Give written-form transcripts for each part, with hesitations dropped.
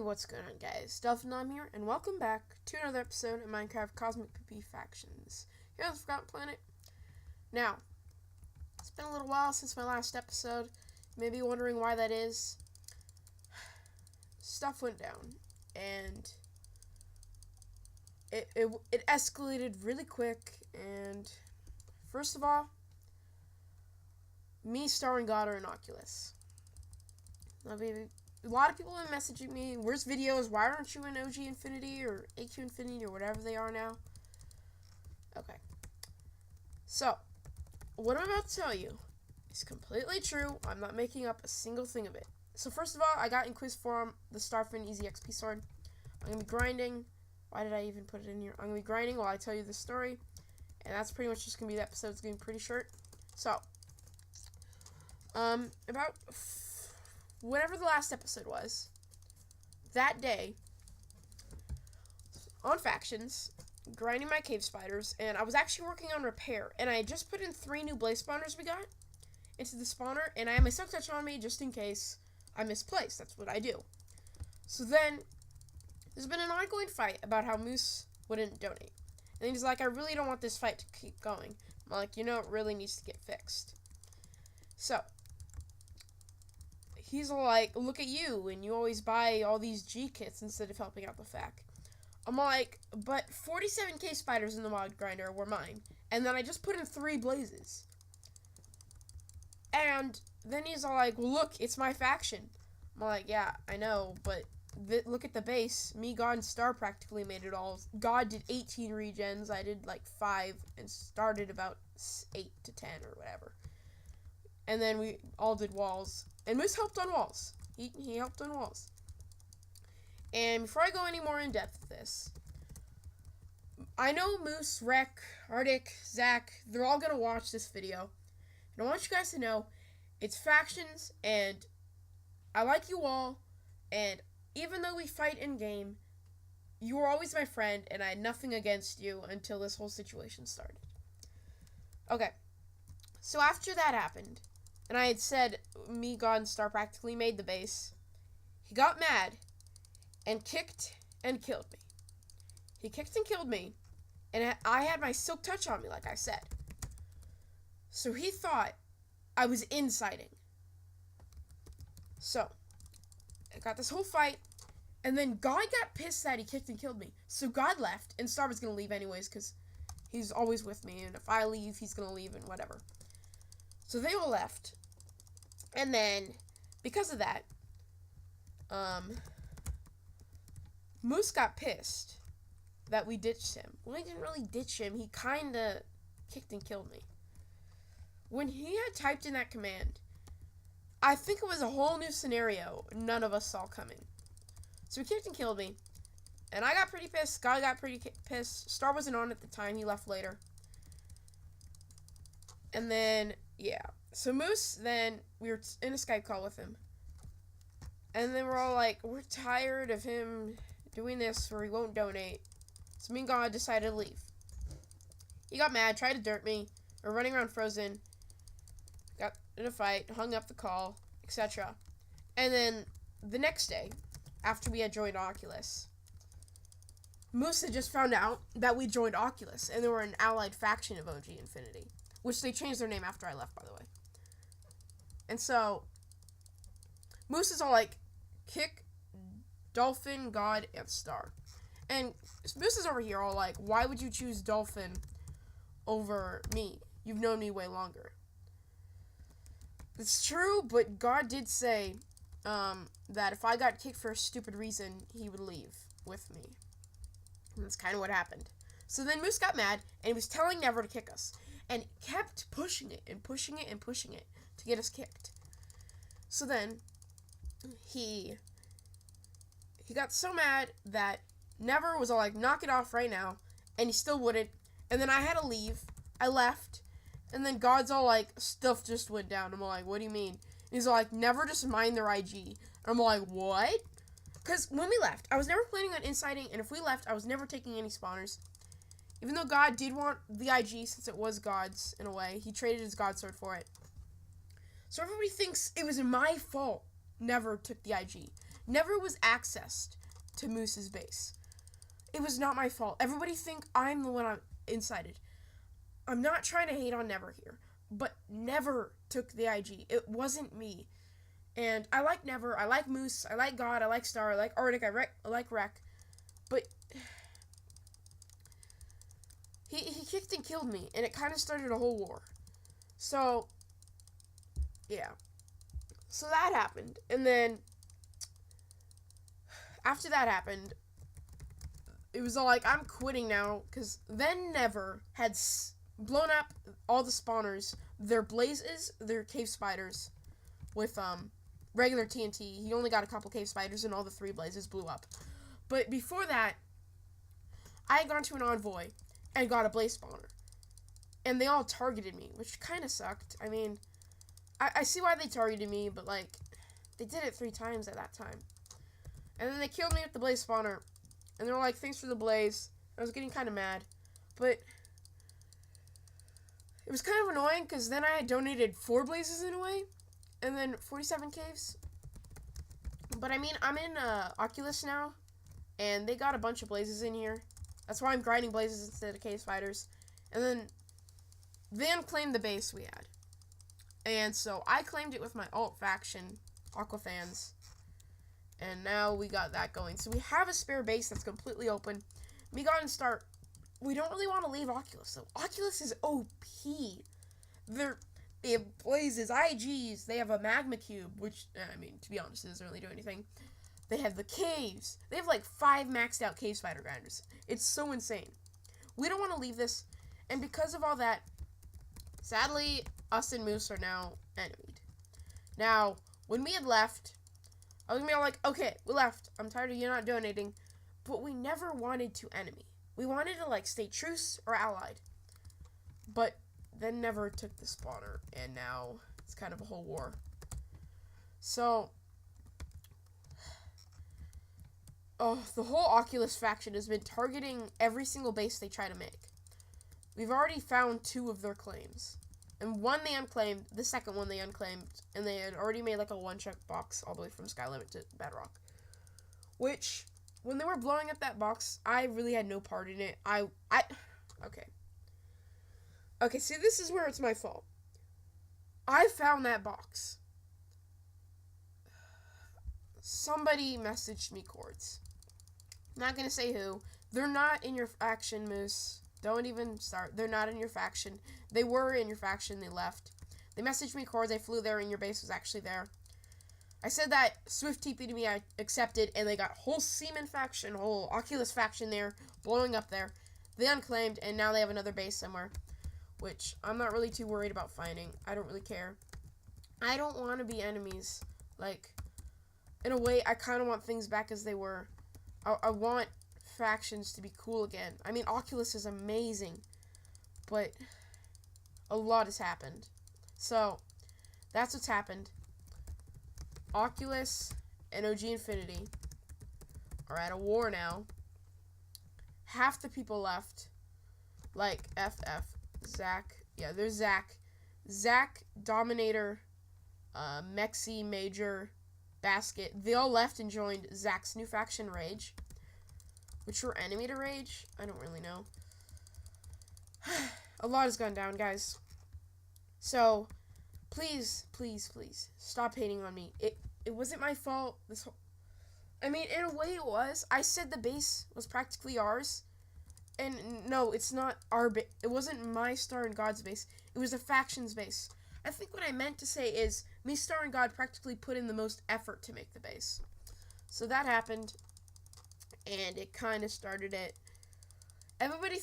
what's going on, guys? Valentines here, and welcome back to another episode of Minecraft CosmicPvP Factions here on the Forgotten Planet. Now, it's been a little while since my last episode. You may be wondering why that is. Stuff went down, and it escalated really quick, and first of all, me, Star, and God are innocuous. A lot of people have been messaging me, where's videos, why aren't you in OG Infinity or AQ Infinity or whatever they are now? Okay. So, what I'm about to tell you is completely true. I'm not making up a single thing of it. So first of all, I got in quiz form the Starfin Easy XP sword. I'm going to be grinding. Why did I even put it in here? I'm going to be grinding while I tell you the story. And that's pretty much just going to be the episode. It's going to be pretty short. So, about whatever the last episode was, that day, on factions, grinding my cave spiders, and I was actually working on repair, and I had just put in 3 new blaze spawners we got into the spawner, and I had my silk touch on me just in case I misplaced. That's what I do. So then, there's been an ongoing fight about how Moose wouldn't donate. And he's like, I really don't want this fight to keep going. I'm like, it really needs to get fixed. So, he's like, look at you, and you always buy all these Gkits instead of helping out the FAQ. I'm like, but 47k spiders in the mod grinder were mine, and then I just put in 3 blazes. And then he's all like, well, look, it's my faction. I'm like, yeah, I know, but look at the base. Me, God, and Star practically made it all. God did 18 regens, I did like 5, and started about 8 to 10 or whatever. And then we all did walls. And Moose helped on walls. He helped on walls. And before I go any more in depth with this, I know Moose, Rek, Arctic, Zach, they're all going to watch this video. And I want you guys to know, it's factions, and I like you all, and even though we fight in-game, you were always my friend, and I had nothing against you until this whole situation started. Okay. So after that happened, and I had said, me, God, and Star practically made the base. He got mad, and kicked and killed me. He kicked and killed me, and I had my silk touch on me, like I said. So he thought I was inciting. So, I got this whole fight, and then God got pissed that he kicked and killed me. So God left, and Star was going to leave anyways, because he's always with me, and if I leave, he's going to leave, and whatever. So they all left. And then, because of that, Moose got pissed that we ditched him. Well, I didn't really ditch him. He kind of kicked and killed me. When he had typed in that command, I think it was a whole new scenario none of us saw coming. So he kicked and killed me. And I got pretty pissed. Guy got pretty pissed. Star wasn't on at the time. He left later. And then, yeah. So Moose, then, we were in a Skype call with him. And then we're all like, we're tired of him doing this or he won't donate. So me and God decided to leave. He got mad, tried to dirt me. We're running around frozen. Got in a fight, hung up the call, etc. And then the next day, after we had joined Oculus, Moose had just found out that we joined Oculus. And they were an allied faction of OG Infinity. Which they changed their name after I left, by the way. And so, Moose is all like, kick, Dolphin, God, and Star. And Moose is over here all like, why would you choose Dolphin over me? You've known me way longer. It's true, but God did say that if I got kicked for a stupid reason, he would leave with me. And that's kind of what happened. So then Moose got mad, and he was telling Never to kick us. And kept pushing it, and pushing it, and pushing it to get us kicked. So then, he got so mad that Never was all like, knock it off right now. And he still wouldn't. And then I had to leave. I left. And then God's all like, stuff just went down. I'm all like, what do you mean? And he's all like, Never just mind their IG. And I'm all like, what? Because when we left, I was never planning on inciting. And if we left, I was never taking any spawners. Even though God did want the IG, since it was God's, in a way, he traded his God sword for it. So everybody thinks it was my fault Never took the IG. never was accessed to Moose's base. It was not my fault. Everybody think I'm the one I'm incited. I'm not trying to hate on Never here, but Never took the IG. It wasn't me. And I like Never, I like Moose, I like God, I like Star, I like Arctic, I like Wreck, but he kicked and killed me, and it kind of started a whole war. So, yeah. So that happened, and then after that happened, it was all like, I'm quitting now, because then Never had blown up all the spawners, their blazes, their cave spiders, with regular TNT. He only got a couple cave spiders, and all the 3 blazes blew up. But before that, I had gone to an envoy and got a blaze spawner, and they all targeted me, which kind of sucked. I mean, I see why they targeted me, but like, they did it 3 times at that time. And then they killed me with the blaze spawner, and they're like, thanks for the blaze. I was getting kind of mad, but it was kind of annoying, because then I had donated 4 blazes in a way, and then 47 caves. But I mean, I'm in Oculus now, and they got a bunch of blazes in here. That's why I'm grinding blazes instead of cave spiders. And then they unclaimed the base we had. And so I claimed it with my alt faction, Aquafans. And now we got that going. So we have a spare base that's completely open. We got to start. We don't really want to leave Oculus, though. Oculus is OP. They have blazes, IGs, they have a magma cube, which, I mean, to be honest, it doesn't really do anything. They have the caves. They have like 5 maxed out cave spider grinders. It's so insane. We don't want to leave this, and because of all that, sadly, us and Moose are now enemied. Now, when we had left, I was going to be all like, okay, we left. I'm tired of you not donating. But we never wanted to enemy. We wanted to, like, stay truce or allied. But then Never took the spawner, and now it's kind of a whole war. So, the whole Oculus faction has been targeting every single base they try to make. We've already found 2 of their claims. And one they unclaimed, the second one they unclaimed, and they had already made like a 1-check box all the way from Sky Limit to Bedrock. Which, when they were blowing up that box, I really had no part in it. Okay, see, this is where it's my fault. I found that box. Somebody messaged me chords. Not gonna say who. They're not in your faction, Moose. Don't even start. They're not in your faction. They were in your faction. They left. They messaged me chords. I flew there, and your base was actually there. I said that Swift TP to me. I accepted, and they got whole Seaman faction, whole Oculus faction there, blowing up there. They unclaimed, and now they have another base somewhere, which I'm not really too worried about finding. I don't really care. I don't want to be enemies. Like, in a way, I kind of want things back as they were. I want factions to be cool again. I mean, Oculus is amazing, but a lot has happened. So, that's what's happened. Oculus and OG Infinity are at a war now. Half the people left, like FF, Zach. Yeah, there's Zach. Zach, Dominator, Mexi, Major, Basket. They all left and joined Zach's new faction, Rage. Which were enemy to Rage? I don't really know. A lot has gone down, guys. So, please, please, please, stop hating on me. It wasn't my fault. I mean, in a way it was. I said the base was practically ours. And no, it's not our base. It wasn't my Star and God's base. It was the faction's base. I think what I meant to say is, me, Star, and God practically put in the most effort to make the base. So that happened, and it kind of started it. Everybody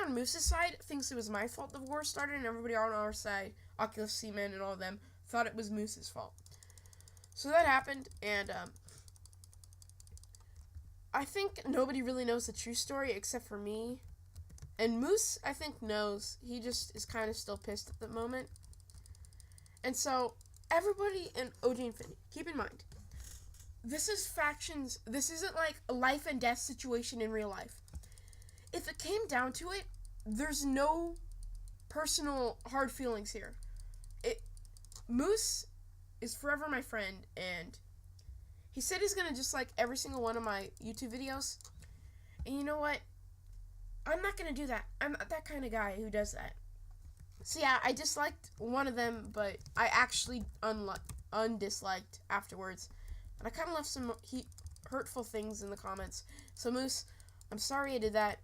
on Moose's side thinks it was my fault the war started, and everybody on our side, Oculus, Seaman, and all of them, thought it was Moose's fault. So that happened, and I think nobody really knows the true story except for me. And Moose, I think, knows. He just is kind of still pissed at the moment. And so, everybody in OG Infinity, keep in mind, this is factions. This isn't like a life and death situation in real life. If it came down to it, there's no personal hard feelings here. Moose is forever my friend, and He said he's gonna dislike every single one of my YouTube videos. And you know what? I'm not gonna do that. I'm not that kind of guy who does that. So yeah, I disliked one of them, but I actually undisliked afterwards. And I kind of left some hurtful things in the comments. So Moose, I'm sorry I did that,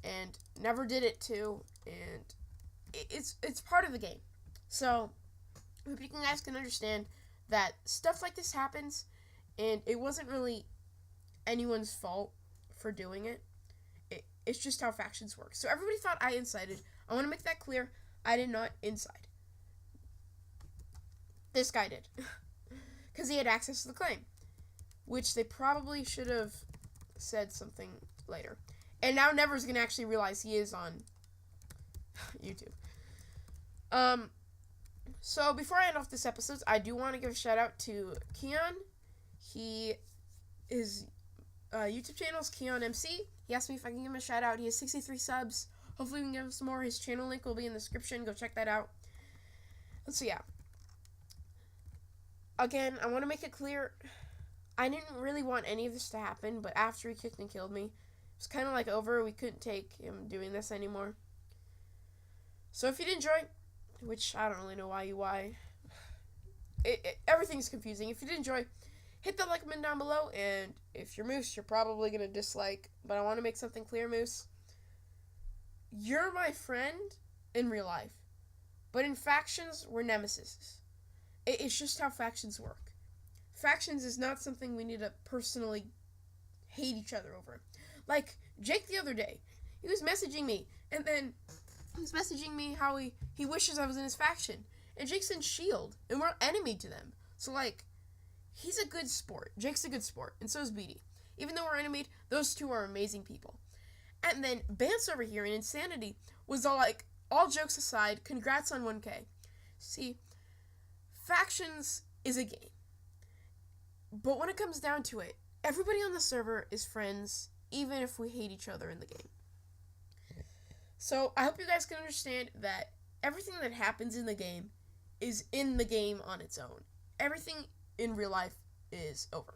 and never did it too. And it's part of the game. So I hope you guys can understand that stuff like this happens, and it wasn't really anyone's fault for doing it. It's just how factions work. So everybody thought I incited. I want to make that clear. I did not incite. This guy did. Because he had access to the claim. Which they probably should have said something later. And now Never's going to actually realize he is on YouTube. So before I end off this episode, I do want to give a shout out to Keon. His YouTube channel is Keon MC. He asked me if I can give him a shout out. He has 63 subs. Hopefully we can give him some more. His channel link will be in the description. Go check that out. So yeah. Again, I want to make it clear, I didn't really want any of this to happen, but after he kicked and killed me, it was kind of like over. We couldn't take him doing this anymore. So if you did enjoy, which I don't really know why, everything's confusing. If you did enjoy, hit that like button down below, and if you're Moose, you're probably going to dislike, but I want to make something clear, Moose. You're my friend in real life, but in factions, we're nemesis. It's just how factions work. Factions is not something we need to personally hate each other over. Like, Jake the other day, he was messaging me, and then he was messaging me how he wishes I was in his faction. And Jake's in S.H.I.E.L.D., and we're enemy to them. So, like, he's a good sport. Jake's a good sport, and so is Beatty. Even though we're enemy, those two are amazing people. And then Bance over here in Insanity was all like, all jokes aside, congrats on 1K. See, factions is a game. But when it comes down to it, everybody on the server is friends, even if we hate each other in the game. So I hope you guys can understand that everything that happens in the game is in the game on its own. Everything in real life is over.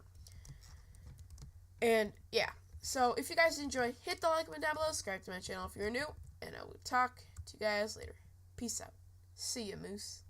And yeah, so if you guys enjoy, hit the like button down below, subscribe to my channel if you're new, and I will talk to you guys later. Peace out. See ya, Moose.